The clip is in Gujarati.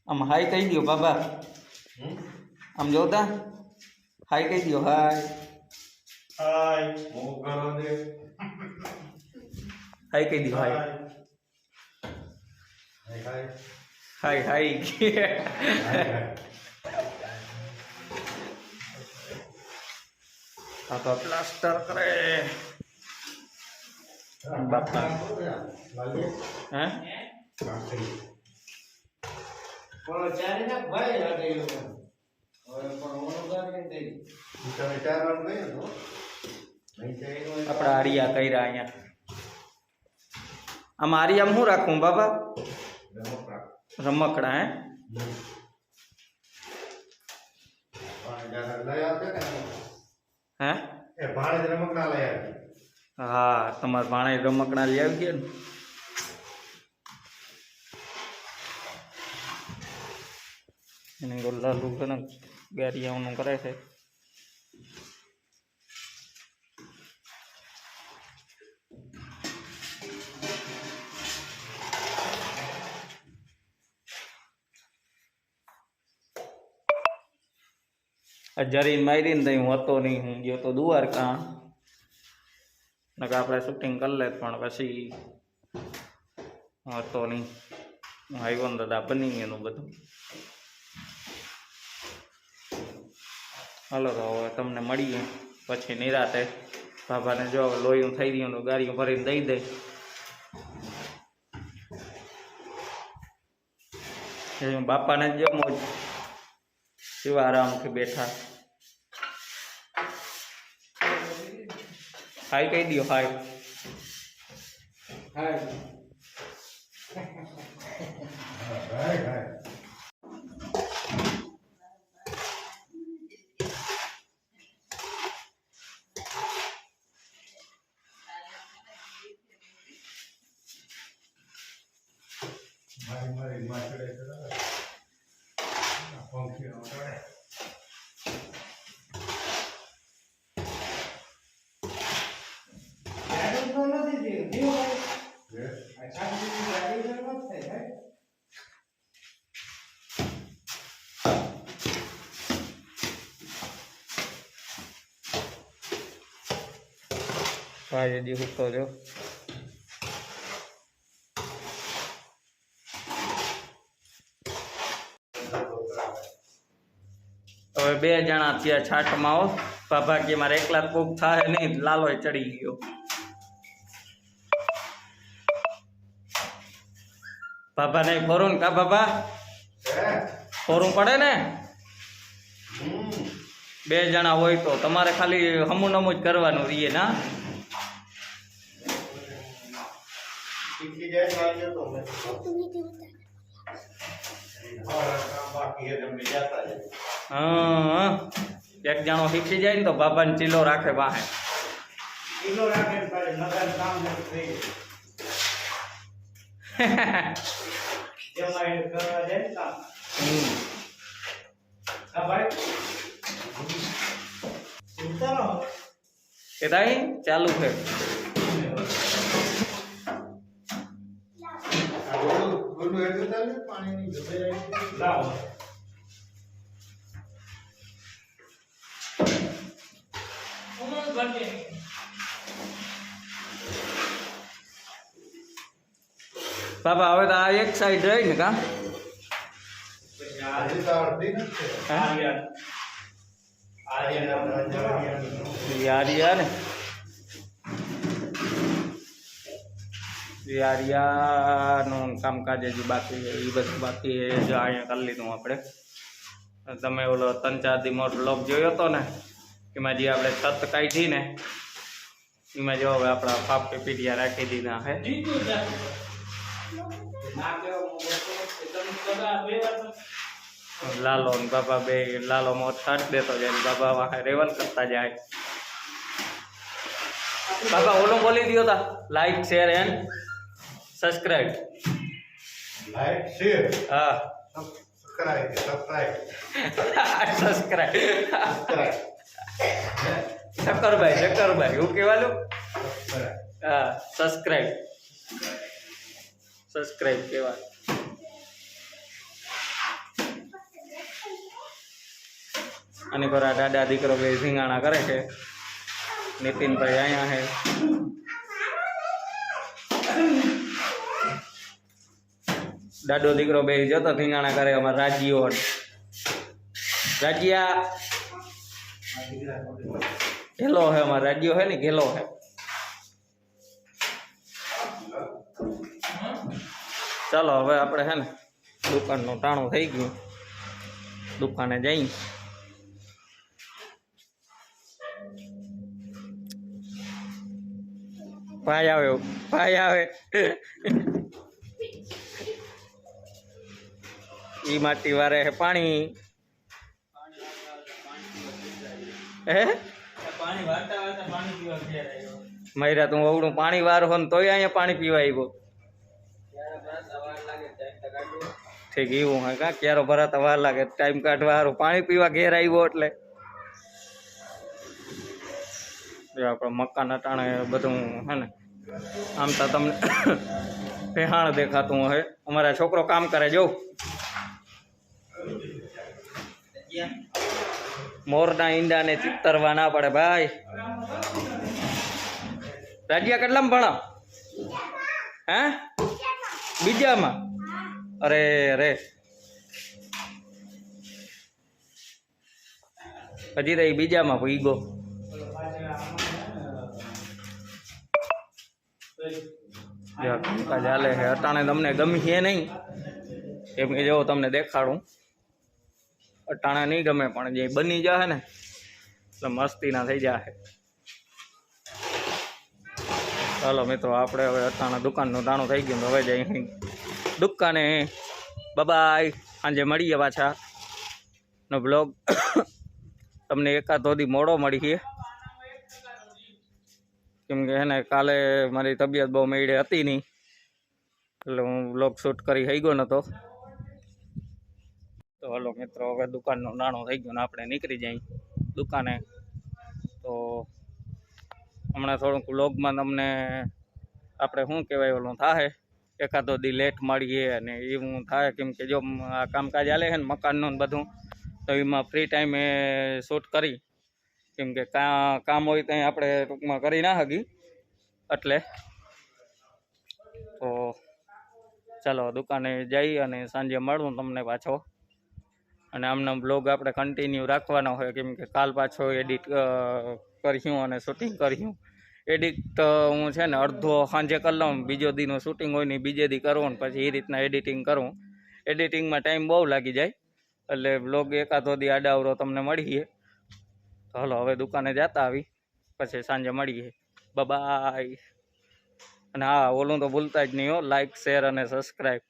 આમ હાય કહી દો બાબા, આમ જોતા હાય કહી દો. હાય હાય હું કરો દે હાય કહી દો. હાય હાય હાય હાય. આ તો પ્લાસ્ટર કરે બાપા. હે આપડા આરિયા કર્યા અહીંયા. આમાં આરિયા શું રાખવું બાબા? રમકડા. હે હા, તમારા ભાણે રમકડા લઈ આવી ગયા ને. એને ગોલાલું છે ને ગારિયાઓનું કરે છે. જરી મારી ને હું હતો નહીં, હું ગયો તો દ્વારકા. નકર આપણે શૂટિંગ કરી લે, પણ પછી હતો નહીં. હું આવ્યો ને દાદા બની એનું બધું. હાલો તો હવે તમને મળીએ પછી નિરાતે. બાબાને જો લોહીનું થઈ ગયું તો ગાડીઓ ભરીને દઈ દે. બાપાને જો મોજ શિવા આરામથી બેઠા. હાય કહી દો. હાય હાય. મારી માછડે પંખી આવડે. ભાઈ હજી ઉઠતો જો. હવે બે જણા ત્યાં છાટમાં આવો. બાબા કે મારે એકલા કોક થાય નહીં, લાલો ચડી ગયો. બાબા ને ફોરું ને કા બાબા ફોરું પડે ને. બે જણા હોય તો તમારે ખાલી હમું નમું જ કરવાનું રહીએ ના. હા, એક જણો શીખી જાય ને તો બાબાને ચીલો રાખે વાહે. કે તાઈ ચાલુ છે. બાબા હવે તો આ એક સાઈડ રહી ને કા યારિયાનું કામકાજ હજી બાકી છે. એ બધું બાકી જો અહીંયા કરી લીધું આપણે. તમે ઓલો 3-4 દી મોટો બ્લોગ જોયો હતો ને, એમાં જે આપણે છત કાઢી ને એમાં જો હવે આપણા ફાફે પીડિયા રાખી દીધા હે. લાલો ને બાબા બે, લાલો મોત છાટ દેતો જાય, બાબા વાહે રેવલ કરતા જાય. બાબા ઓલું બોલી દો તા, like share and subscribe. Like share હા સબસ્ક્રાઇબ શક્કરભાઈ એવું કહેવાનું. હા સબસ્ક્રાઇબ કહેવાનું. આની પર આ દાદા દીકરો બે ઝીંગાણા કરે છે. નીતિનભાઈ અહીંયા છે. દાદો દીકરો બે જતો ઝીંગાણા કરે. અમારા રાજ્યો રાજ્યા ઘેલો હે, અમારા રાજ્યો હે ને ઘેલો હે. ચાલો હવે આપણે હે ને દુકાનનું ટાણું થઈ ગયું, દુકાને જઈ. ભાઈ આવે ઈ માટી વારે હે પાણી. હે મયરા તું અવડું પાણી વાર હો ને તોય અહીંયા પાણી પીવા આવ્યો. ઠીક એવું હે કા? ક્યારો ભરાતા વાર લાગે, ટાઈમ કાઢવા સારું પાણી પીવા ઘેર આવ્યો એટલે. આપણે મકાન અટાણે બધું હે ને આમ તો તમને પહેહાણ દેખાતું હે. અમારા છોકરો કામ કરે જો, મોરના ઈંડા ને ચિત્તરવા ના પડે ભાઈ. રાજ્યા કેટલામાં ભણો? હે બીજામાં? અરે રે હજી તો બીજામાં ભૂગો. ચાલે છે અટાણે તમને ગમી છે નહીં એમ કે જો તમને દેખાડું. અટાણે નહીં ગમે પણ જે બની જશે ને એટલે મસ્તી ના થઈ જશે. ચાલો મિત્રો આપણે હવે અટાણા દુકાનનું ટાણું થઈ ગયું, હવે જઈ દુકાને. બાય, સાંજે મળીએ પાછા નો બ્લોગ. તમને એકાદ સુધી મોડો મળીએ કેમ કે હે ને કાલે મારી તબિયત બહુ મેળે હતી નહીં એટલે હું બ્લોગ શૂટ કરી થઈ ગયો નહોતો. તો હલો મિત્રો હવે દુકાનનું નાણું થઈ ગયું ને આપણે નીકળી જઈએ દુકાને. તો હમણાં થોડુંક બ્લોગમાં તમને આપણે શું કહેવાય ઓલું થાય, એકાદો દી લેટ મળીએ અને એવું થાય કેમ કે જો આ કામકાજ ચાલે છે ને મકાનનું બધું, તો એમાં ફ્રી ટાઈમે શૂટ કરી કેમ કે કામ હોય ત્યાં આપણે ટૂંકમાં કરી ના શકી એટલે. તો ચાલો દુકાને જઈ અને સાંજે મળું તમને પાછો. અને આમનો બ્લોગ આપણે કન્ટિન્યુ રાખવાનો હોય કેમ કે કાલ પાછો એડિટ કર્યું અને શૂટિંગ કર્યું. એડિટ હું છે ને અડધો સાંજે કરી લઉં, બીજો દીનું શૂટિંગ હોય ને બીજે દી કરવું ને પછી એ રીતના એડિટિંગ કરું. એડિટિંગમાં ટાઈમ બહુ લાગી જાય એટલે બ્લોગ એકાદો દી આડાવરો તમને મળીએ. તો હલો હવે દુકાને જતા આવી પછી સાંજે મળીએ. બાય. અને હા ઓલું તો ભૂલતા જ નહીં હો, લાઈક શેર અને સબસ્ક્રાઈબ.